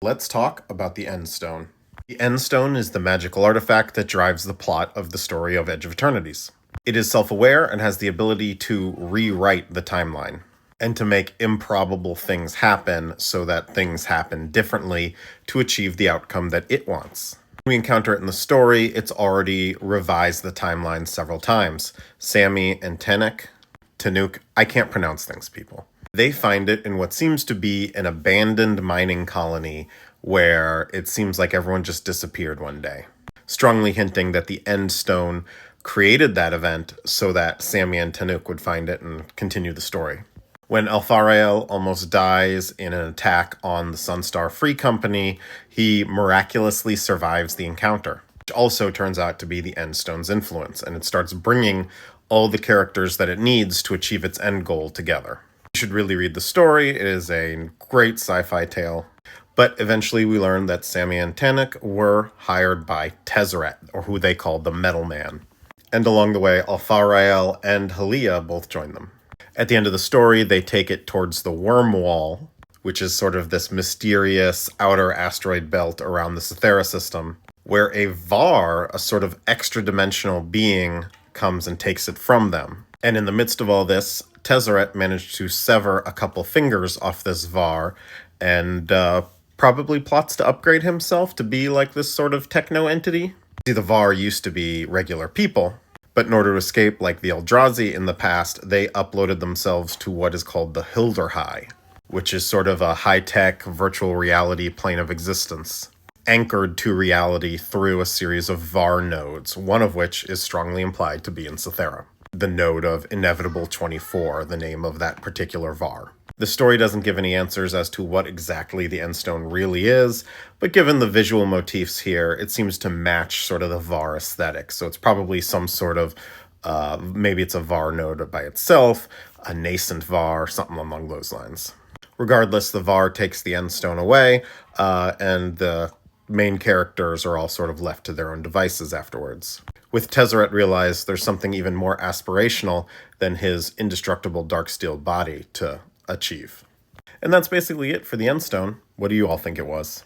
Let's talk about the Endstone. The Endstone is the magical artifact that drives the plot of the story of Edge of Eternities. It is self-aware and has the ability to rewrite the timeline and to make improbable things happen so that things happen differently to achieve the outcome that it wants. When we encounter it in the story, it's already revised the timeline several times. Sammy and Tanuk, I can't pronounce things, people. They find it in what seems to be an abandoned mining colony where it seems like everyone just disappeared one day, strongly hinting that the Endstone created that event so that Sammy and Tanuk would find it and continue the story. When Alfarael almost dies in an attack on the Sunstar Free Company, he miraculously survives the encounter, which also turns out to be the Endstone's influence, and it starts bringing all the characters that it needs to achieve its end goal together. You should really read the story. It is a great sci-fi tale. But eventually we learn that Sammy and Tanuk were hired by Tezzeret, or who they called the Metal Man. And along the way, Alfarael and Halia both join them. At the end of the story, they take it towards the Worm Wall, which is sort of this mysterious outer asteroid belt around the Cythera system, where a Var, a sort of extra-dimensional being, comes and takes it from them. And in the midst of all this, Tezzeret managed to sever a couple fingers off this Var and probably plots to upgrade himself to be like this sort of techno entity. See, the Var used to be regular people, but in order to escape, like the Eldrazi in the past, they uploaded themselves to what is called the Hilderhigh, which is sort of a high-tech virtual reality plane of existence, anchored to reality through a series of Var nodes, one of which is strongly implied to be in Cythera. The node of Inevitable 24, the name of that particular Var. The story doesn't give any answers as to what exactly the Endstone really is, but given the visual motifs here, it seems to match sort of the Var aesthetic. So it's probably some sort of, maybe it's a Var node by itself, a nascent Var, something along those lines. Regardless, the Var takes the Endstone away, and the main characters are all sort of left to their own devices afterwards. With Tezzeret realized there's something even more aspirational than his indestructible dark steel body to achieve. And that's basically it for the Endstone. What do you all think it was?